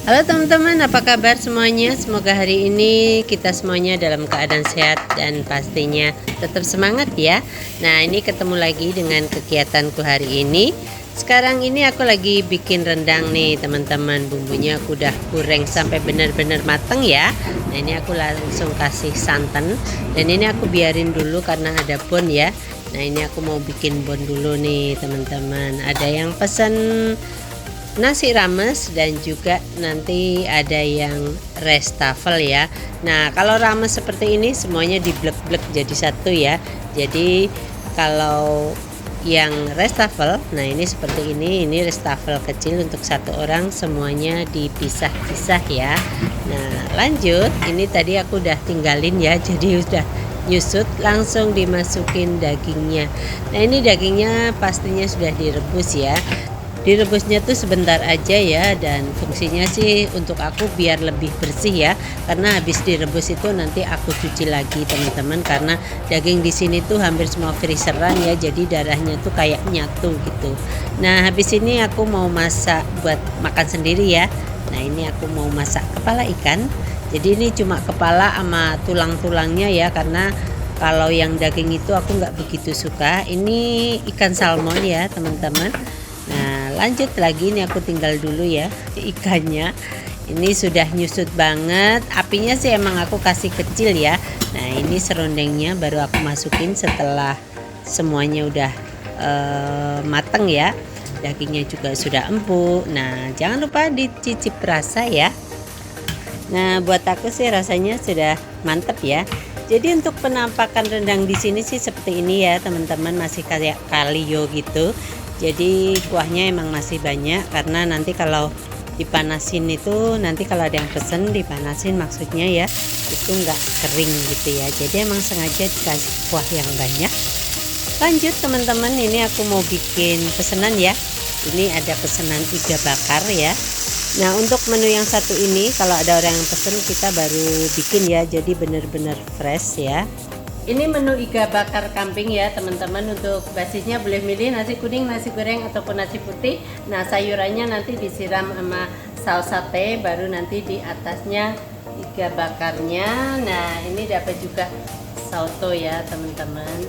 Halo teman-teman, apa kabar semuanya? Semoga hari ini kita semuanya dalam keadaan sehat dan pastinya tetap semangat ya. Nah, ini ketemu lagi dengan kegiatanku hari ini. Sekarang ini aku lagi bikin rendang nih teman-teman. Bumbunya aku udah goreng sampai benar-benar mateng ya. Nah, ini aku langsung kasih santan. Dan ini aku biarin dulu karena ada bon ya. Nah, ini aku mau bikin bon dulu nih teman-teman. Ada yang pesan nasi rames dan juga nanti ada yang restafel ya. Nah, kalau rames seperti ini semuanya diblek-blek jadi satu ya. Jadi kalau yang restafel, nah ini seperti ini restafel kecil untuk satu orang, semuanya dipisah-pisah ya. Nah, lanjut, ini tadi aku udah tinggalin ya, jadi udah nyusut, langsung dimasukin dagingnya. Nah, ini dagingnya pastinya sudah direbus ya. Direbusnya tuh sebentar aja ya, dan fungsinya sih untuk aku biar lebih bersih ya, karena habis direbus itu nanti aku cuci lagi teman-teman, karena daging di sini tuh hampir semua freezeran ya, jadi darahnya tuh kayak nyatu gitu. Nah, habis ini aku mau masak buat makan sendiri ya. Nah, ini aku mau masak kepala ikan. Jadi ini cuma kepala sama tulang-tulangnya ya, karena kalau yang daging itu aku nggak begitu suka. Ini ikan salmon ya teman-teman. Nah, lanjut lagi, ini aku tinggal dulu ya ikannya. Ini sudah nyusut banget. Apinya sih emang aku kasih kecil ya. Nah, ini serundengnya baru aku masukin setelah semuanya udah mateng ya. Dagingnya juga sudah empuk. Nah, jangan lupa dicicip rasa ya. Nah, buat aku sih rasanya sudah mantep ya. Jadi untuk penampakan rendang di sini sih seperti ini ya teman-teman, masih kayak kalio gitu. Jadi kuahnya emang masih banyak, karena nanti kalau dipanasin itu, nanti kalau ada yang pesen dipanasin maksudnya ya, itu nggak kering gitu ya. Jadi emang sengaja dikasih kuah yang banyak. Lanjut teman-teman, ini aku mau bikin pesanan ya. Ini ada pesanan iga bakar ya. Nah, untuk menu yang satu ini kalau ada orang yang pesen kita baru bikin ya, jadi bener-bener fresh ya. Ini menu iga bakar kambing ya teman-teman. Untuk basisnya boleh milih nasi kuning, nasi goreng ataupun nasi putih. Nah, sayurannya nanti disiram sama saus sate, baru nanti di atasnya iga bakarnya. Nah, ini dapat juga soto ya teman-teman.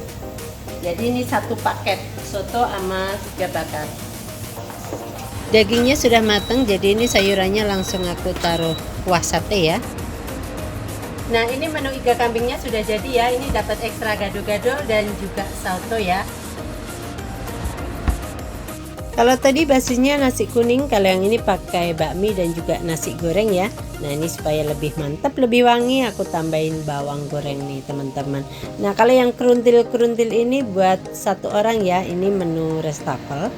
Jadi ini satu paket soto sama iga bakar. Dagingnya sudah matang, jadi ini sayurannya langsung aku taruh kuah sate ya. Nah, ini menu iga kambingnya sudah jadi ya. Ini dapat ekstra gado-gado dan juga soto ya. Kalau tadi basisnya nasi kuning, kalau yang ini pakai bakmi dan juga nasi goreng ya. Nah, ini supaya lebih mantap, lebih wangi, aku tambahin bawang goreng nih teman-teman. Nah, kalau yang keruntil-keruntil ini buat satu orang ya. Ini menu restafel.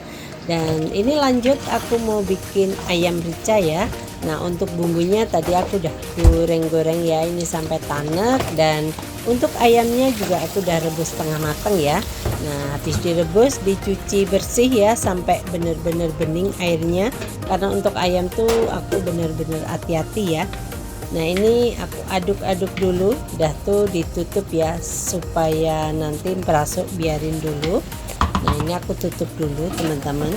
Dan ini lanjut aku mau bikin ayam rica ya. Nah, untuk bumbunya tadi aku udah goreng-goreng ya, ini sampai tanek. Dan untuk ayamnya juga aku udah rebus setengah matang ya. Nah, habis direbus dicuci bersih ya sampai bener-bener bening airnya, karena untuk ayam tuh aku bener-bener hati-hati ya. Nah, ini aku aduk-aduk dulu, udah tuh ditutup ya supaya nanti merasuk, biarin dulu. Nah, ini aku tutup dulu teman-teman.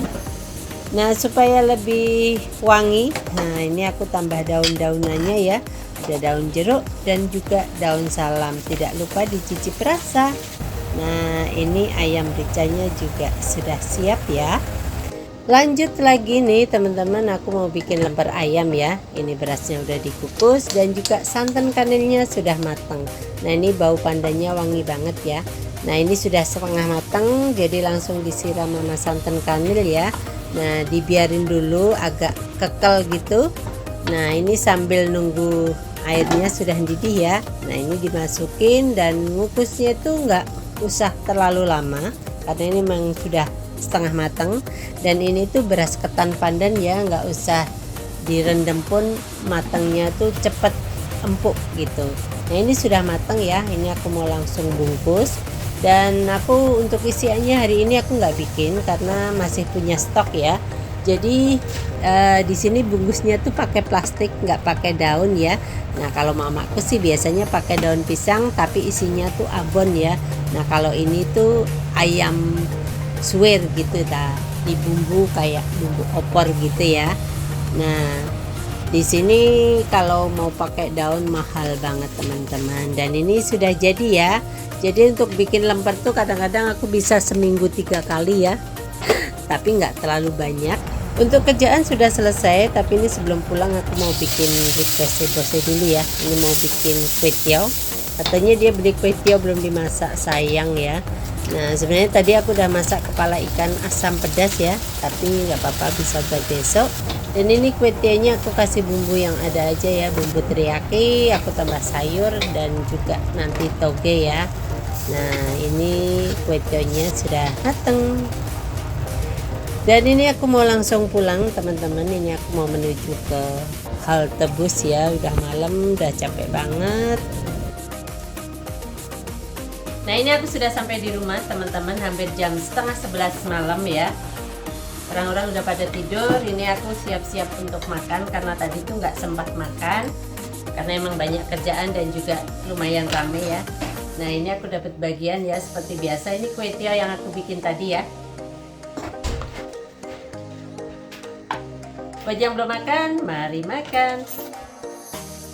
Nah, supaya lebih wangi, nah ini aku tambah daun-daunannya ya. Ada daun jeruk dan juga daun salam. Tidak lupa dicicip rasa. Nah, ini ayam ricanya juga sudah siap ya. Lanjut lagi nih teman-teman, aku mau bikin lemper ayam ya. Ini berasnya udah dikukus dan juga santan kanelnya sudah matang. Nah, ini bau pandannya wangi banget ya. Nah, ini sudah setengah matang, jadi langsung disiram sama santan kanel ya. Nah, dibiarin dulu agak kekel gitu. Nah, ini sambil nunggu airnya sudah mendidih ya. Nah, ini dimasukin dan ngukusnya itu nggak usah terlalu lama, karena ini memang sudah setengah matang. Dan ini tuh beras ketan pandan ya, nggak usah direndam pun matangnya tuh cepet empuk gitu. Nah, ini sudah matang ya, ini aku mau langsung bungkus. Dan aku untuk isiannya hari ini aku nggak bikin karena masih punya stok ya. Jadi di sini bungkusnya tuh pakai plastik, nggak pakai daun ya. Nah, kalau mamaku sih biasanya pakai daun pisang, tapi isinya tuh abon ya. Nah, kalau ini tuh ayam suwir gitu, dibumbu kayak bumbu opor gitu ya. Nah, Di sini kalau mau pakai daun mahal banget teman-teman. Dan ini sudah jadi ya. Jadi untuk bikin lemper tuh kadang-kadang aku bisa seminggu 3 kali ya. Tapi nggak terlalu banyak. Untuk kerjaan sudah selesai. Tapi ini sebelum pulang aku mau bikin request bosnya dulu ya. Ini mau bikin kue tiaw. Katanya dia beli kue tiaw belum dimasak, sayang ya. Nah sebenarnya tadi aku udah masak kepala ikan asam pedas ya. Tapi nggak apa-apa, bisa buat besok. Dan ini kue tiawnya aku kasih bumbu yang ada aja ya, bumbu teriyaki, aku tambah sayur dan juga nanti toge ya. Nah ini kue tiawnya sudah mateng. Dan ini aku mau langsung pulang teman-teman. Ini aku mau menuju ke halte bus ya, udah malam, udah capek banget. Nah ini aku sudah sampai di rumah teman-teman, hampir jam 10:30 malam ya. Orang-orang udah pada tidur. Ini aku siap-siap untuk makan karena tadi tuh nggak sempat makan karena emang banyak kerjaan dan juga lumayan rame ya. Nah ini aku dapat bagian ya seperti biasa. Ini kue tiaw yang aku bikin tadi ya. Buat yang belum makan, mari makan.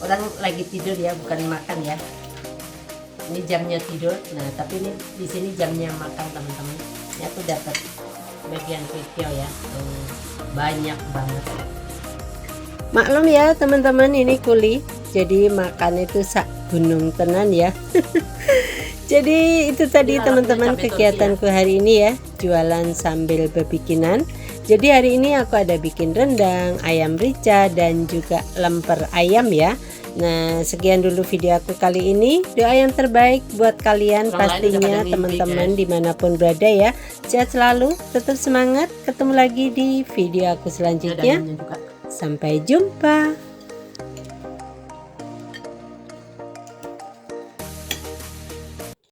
Orang lagi tidur ya, bukan makan ya. Ini jamnya tidur. Nah tapi ini di sini jamnya makan teman-teman. Ini aku dapat bagian kue tiaw ya, banyak banget. Maklum ya teman-teman, ini kuli, jadi makan itu sak gunung tenan ya. Jadi itu tadi teman-teman kegiatanku hari ini ya, jualan sambil berbikinan. Jadi hari ini aku ada bikin rendang, ayam rica dan juga lemper ayam ya. Nah sekian dulu video aku kali ini. Doa yang terbaik buat kalian pastinya teman-teman dimanapun berada ya. Sehat selalu, tetap semangat. Ketemu lagi di video aku selanjutnya. Sampai jumpa.